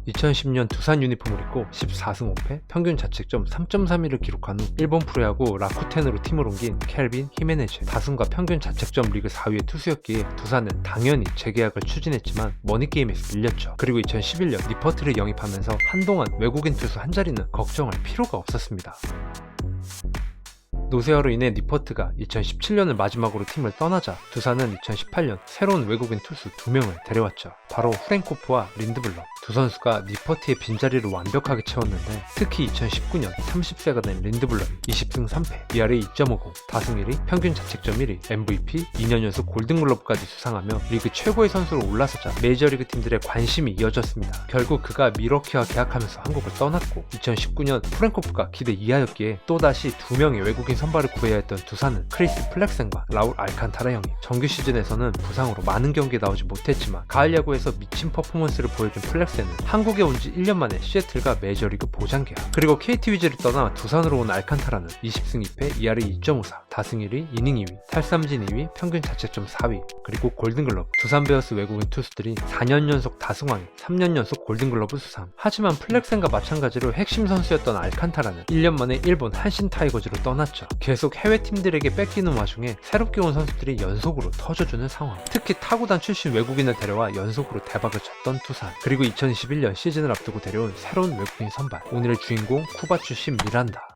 2010년 두산 유니폼을 입고 14승 5패, 평균 자책점 3.31을 기록한 후 일본 프로야구 라쿠텐으로 팀을 옮긴 켈빈 히메네즈. 다승과 평균 자책점 리그 4위의 투수였기에 두산은 당연히 재계약을 추진했지만 머니게임에서 밀렸죠. 그리고 2011년 니퍼트를 영입하면서 한동안 외국인 투수 한 자리는 걱정할 필요가 없었습니다. 노세화로 인해 니퍼트가 2017년을 마지막으로 팀을 떠나자 두산은 2018년 새로운 외국인 투수 2명을 데려왔죠. 바로 후렌코프와 린드블럼. 두 선수가 니퍼트의 빈자리를 완벽하게 채웠는데 특히 2019년 30세가 된 린드블럼이 20승 3패, ERA 2.50, 다승 1위, 평균 자책점 1위, MVP, 2년 연속 골든글러브까지 수상하며 리그 최고의 선수로 올라서자 메이저리그 팀들의 관심이 이어졌습니다. 결국 그가 밀워키와 계약하면서 한국을 떠났고 2019년 후렌코프가 기대 이하였기에 또다시 2명의 외국인 선발을 구해야 했던 두산은 크리스 플렉센과 라울 알칸타라 영입. 정규 시즌에서는 부상으로 많은 경기에 나오지 못했지만 가을 야구에서 미친 퍼포먼스를 보여준 플렉센은 한국에 온 지 1년 만에 시애틀과 메이저리그 보장 계약. 그리고 KT 위즈를 떠나 두산으로 온 알칸타라는 20승 2패, ERA 2.54, 다승 1위, 이닝 2위, 탈삼진 2위, 평균 자책점 4위, 그리고 골든글러브. 두산 베어스 외국인 투수들이 4년 연속 다승왕에 3년 연속 골든글러브 수상. 하지만 플렉센과 마찬가지로 핵심 선수였던 알칸타라는 1년 만에 일본 한신 타이거즈로 떠났죠. 계속 해외 팀들에게 뺏기는 와중에 새롭게 온 선수들이 연속으로 터져주는 상황. 특히 타구단 출신 외국인을 데려와 연속으로 대박을 쳤던 두산. 그리고 2021년 시즌을 앞두고 데려온 새로운 외국인 선발. 오늘의 주인공 쿠바 출신 미란다.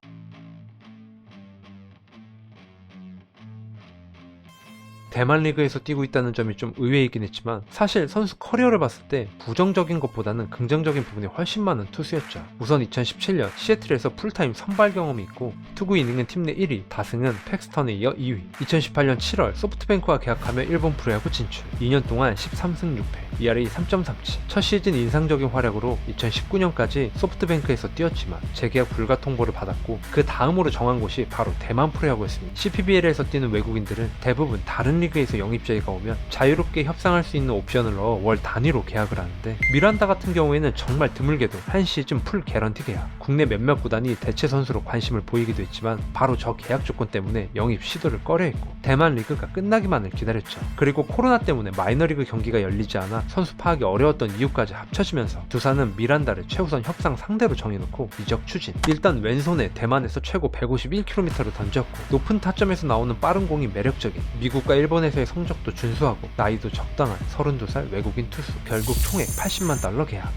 대만 리그에서 뛰고 있다는 점이 좀 의외이긴 했지만 사실 선수 커리어를 봤을 때 부정적인 것보다는 긍정적인 부분이 훨씬 많은 투수였죠. 우선 2017년 시애틀에서 풀타임 선발 경험이 있고 투구 이닝은 팀 내 1위, 다승은 팩스턴에 이어 2위. 2018년 7월 소프트뱅크와 계약하며 일본 프로야구 진출. 2년 동안 13승 6패, ERA 3.37. 첫 시즌 인상적인 활약으로 2019년까지 소프트뱅크에서 뛰었지만 재계약 불가 통보를 받았고 그 다음으로 정한 곳이 바로 대만 프로야구였습니다. CPBL에서 뛰는 외국인들은 대부분 다른 리그에서 영입 제의가 오면 자유롭게 협상할 수 있는 옵션을 넣어 월 단위로 계약을 하는데 미란다 같은 경우에는 정말 드물게도 한 시즌 풀 개런티 계약. 국내 몇몇 구단이 대체 선수로 관심을 보이기도 했지만 바로 저 계약 조건 때문에 영입 시도를 꺼려했고 대만 리그가 끝나기만을 기다렸죠. 그리고 코로나 때문에 마이너리그 경기가 열리지 않아 선수 파악이 어려웠던 이유까지 합쳐지면서 두산은 미란다를 최우선 협상 상대로 정해놓고 이적 추진. 일단 왼손에 대만에서 최고 151km를 던졌고 높은 타점에서 나오는 빠른 공이 매력적인 미국과 일본에서의 성적도 준수하고 나이도 적당한 32살 외국인 투수. 결국 총액 80만 달러 계약.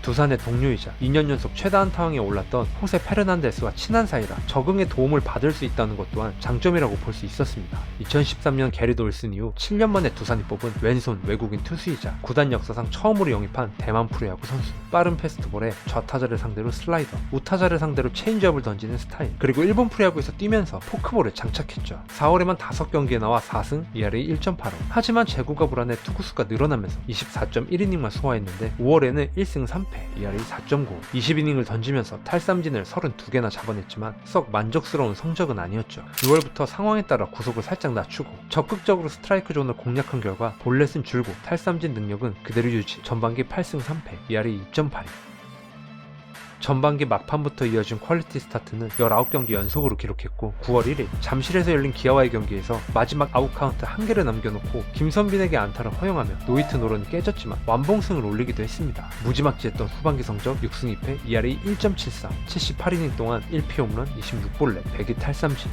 두산의 동료이자 2년 연속 최다 안타왕에 올랐던 호세 페르난데스와 친한 사이라 적응에 도움을 받을 수 있다는 것 또한 장점이라고 볼 수 있었습니다. 2013년 게리 돌슨 이후 7년 만에 두산이 뽑은 왼손 외국인 투수이자 구단 역사상 처음으로 영입한 대만 프로야구 선수. 빠른 패스트볼에 좌타자를 상대로 슬라이더, 우타자를 상대로 체인지업을 던지는 스타일. 그리고 일본 프로야구에서 뛰면서 포크볼을 장착했죠. 4월에만 5경기에 나와 4승, ERA 1.85. 하지만 제구가 불안해 투구수가 늘어나면서 24.1이닝만 소화했는데 5월에는 1승 3패, ERA 4.9, 20이닝을 던지면서 탈삼진을 32개나 잡아냈지만 썩 만족스러운 성적은 아니었죠. 6월부터 상황에 따라 구속을 살짝 낮추고 적극적으로 스트라이크 존을 공략한 결과 볼넷은 줄고 탈삼진 능력은 그대로 유지. 전반기 8승 3패, ERA 2.82. 전반기 막판부터 이어진 퀄리티 스타트는 19경기 연속으로 기록했고 9월 1일 잠실에서 열린 기아와의 경기에서 마지막 아웃카운트 1개를 남겨놓고 김선빈에게 안타를 허용하며 노히트 노런이 깨졌지만 완봉승을 올리기도 했습니다. 무지막지했던 후반기 성적 6승 2패, ERA 1.74, 78이닝 동안 1피 홈런, 26볼넷, 102 탈삼진.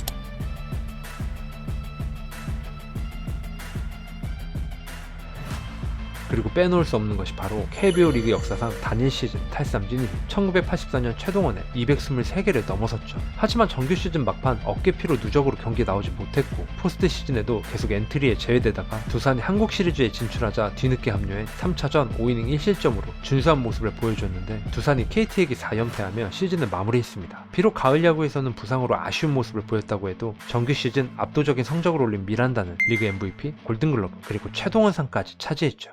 그리고 빼놓을 수 없는 것이 바로 KBO 리그 역사상 단일 시즌 탈삼진 1위. 1984년 최동원의 223개를 넘어섰죠. 하지만 정규 시즌 막판 어깨피로 누적으로 경기에 나오지 못했고 포스트 시즌에도 계속 엔트리에 제외되다가 두산이 한국 시리즈에 진출하자 뒤늦게 합류해 3차전 5이닝 1실점으로 준수한 모습을 보여줬는데 두산이 KT에게 4연패하며 시즌을 마무리했습니다. 비록 가을 야구에서는 부상으로 아쉬운 모습을 보였다고 해도 정규 시즌 압도적인 성적을 올린 미란다는 리그 MVP, 골든글러브, 그리고 최동원상까지 차지했죠.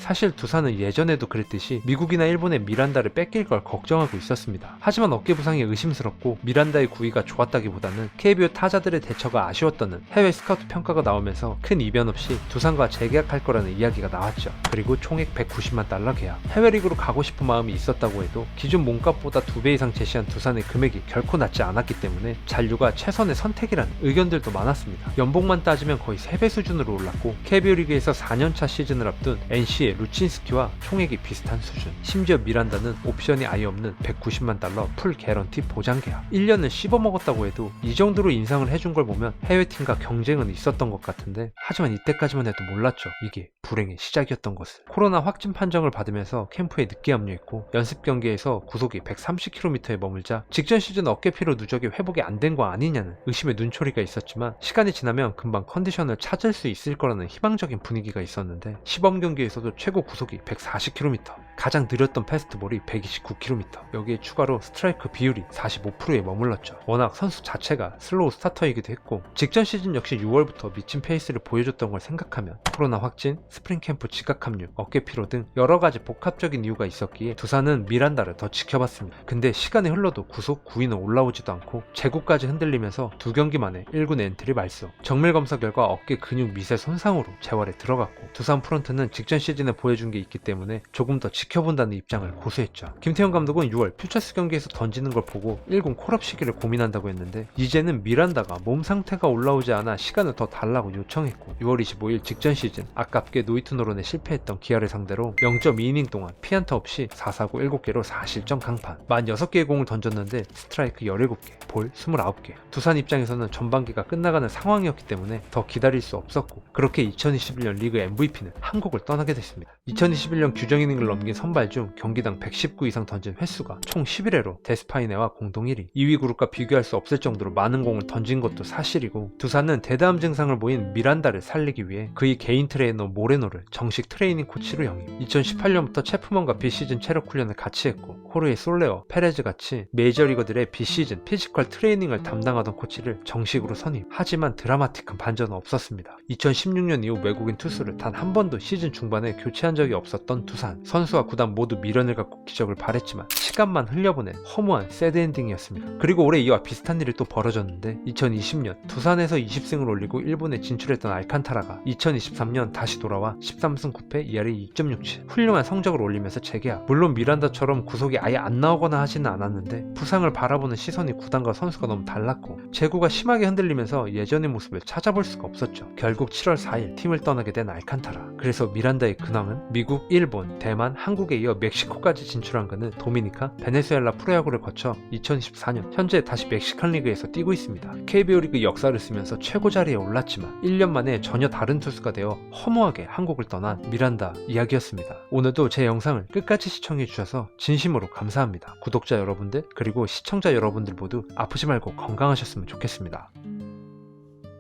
사실 두산은 예전에도 그랬듯이 미국이나 일본의 미란다를 뺏길 걸 걱정하고 있었습니다. 하지만 어깨 부상이 의심스럽고 미란다의 구위가 좋았다기보다는 KBO 타자들의 대처가 아쉬웠다는 해외 스카우트 평가가 나오면서 큰 이변 없이 두산과 재계약할 거라는 이야기가 나왔죠. 그리고 총액 190만 달러 계약. 해외 리그로 가고 싶은 마음이 있었다고 해도 기존 몸값보다 2배 이상 제시한 두산의 금액이 결코 낮지 않았기 때문에 잔류가 최선의 선택이라는 의견들도 많았습니다. 연봉만 따지면 거의 3배 수준으로 올랐고 KBO 리그에서 4년차 시즌을 앞둔 NC의 루친스키와 총액이 비슷한 수준. 심지어 미란다는 옵션이 아예 없는 190만 달러 풀 개런티 보장 계약. 1년을 씹어먹었다고 해도 이 정도로 인상을 해준 걸 보면 해외팀과 경쟁은 있었던 것 같은데, 하지만 이때까지만 해도 몰랐죠. 이게 불행의 시작이었던 것을. 코로나 확진 판정을 받으면서 캠프에 늦게 합류했고 연습 경기에서 구속이 130km에 머물자 직전 시즌 어깨피로 누적이 회복이 안 된 거 아니냐는 의심의 눈초리가 있었지만, 시간이 지나면 금방 컨디션을 찾을 수 있을 거라는 희망적인 분위기가 있었는데, 시범 경기에서도 최고 구속이 140km, 가장 느렸던 패스트볼이 129km, 여기에 추가로 스트라이크 비율이 45%에 머물렀죠. 워낙 선수 자체가 슬로우 스타터이기도 했고 직전 시즌 역시 6월부터 미친 페이스를 보여줬던 걸 생각하면 코로나 확진, 스프링 캠프 지각 합류, 어깨피로 등 여러가지 복합적인 이유가 있었기에 두산은 미란다를 더 지켜봤습니다. 근데 시간이 흘러도 구속 9위는 올라오지도 않고 제구까지 흔들리면서 2경기 만에 1군 엔트리 말소. 정밀 검사 결과 어깨 근육 미세 손상으로 재활에 들어갔고, 두산 프런트는 직전 시즌에 보여준 게 있기 때문에 조금 더 지켜본다는 입장을 고수했죠. 김태형 감독은 6월 퓨처스 경기에서 던지는 걸 보고 1군 콜업 시기를 고민한다고 했는데, 이제는 미란다가 몸 상태가 올라오지 않아 시간을 더 달라고 요청했고, 6월 25일 직전 시즌 아깝게 노히트 노런에 실패했던 기아를 상대로 0.2이닝 동안 피안타 없이 4사구 7개로 4실점 강판. 46개의 공을 던졌는데 스트라이크 17개, 볼 29개. 두산 입장에서는 전반기가 끝나가는 상황이었기 때문에 더 기다릴 수 없었고, 그렇게 2021년 리그 MVP는 한국을 떠나게 됐습니다. 2021년 규정 이닝을 넘긴 선발 중 경기당 119 이상 던진 횟수가 총 11회로 데스파이네와 공동 1위. 2위 그룹과 비교할 수 없을 정도로 많은 공을 던진 것도 사실이고, 두산은 대담 증상을 보인 미란다를 살리기 위해 그의 개인 트레이너 모레노를 정식 트레이닝 코치로 영입. 2018년부터 체프먼과 비시즌 체력 훈련을 같이 했고, 코르의 솔레어, 페레즈 같이 메이저리거들의 비시즌 피지컬 트레이닝을 담당하던 코치를 정식으로 선임. 하지만 드라마틱한 반전은 없었습니다. 2016년 이후 외국인 투수를 단 한 번도 시즌 중반에 교체한 적이 없었던 두산. 선수와 구단 모두 미련을 갖고 기적을 바랬지만 시간만 흘려보낸 허무한 새드 엔딩이었습니다. 그리고 올해 이와 비슷한 일이 또 벌어졌는데, 2020년 두산에서 20승을 올리고 일본에 진출했던 알칸타라가 2023년 다시 돌아와 13승 9패 ERA 2.67, 훌륭한 성적을 올리면서 재계약. 물론 미란다처럼 구속이 아예 안 나오거나 하지는 않았는데 부상을 바라보는 시선이 구단과 선수가 너무 달랐고, 제구가 심하게 흔들리면서 예전의 모습을 찾아볼 수가 없었죠. 결국 7월 4일 팀을 떠나게 된 알칸타라. 그래서 미란다의 근황은 미국, 일본, 대만, 한국에 이어 멕시코까지 진출한 그는 도미니카, 베네수엘라 프로야구를 거쳐 2024년 현재 다시 멕시칸 리그에서 뛰고 있습니다. KBO 리그 역사를 쓰면서 최고 자리에 올랐지만 1년 만에 전혀 다른 투수가 되어 허무하게 한국을 떠난 미란다 이야기였습니다. 오늘도 제 영상을 끝까지 시청해주셔서 진심으로 감사합니다. 구독자 여러분들 그리고 시청자 여러분들 모두 아프지 말고 건강하셨으면 좋겠습니다.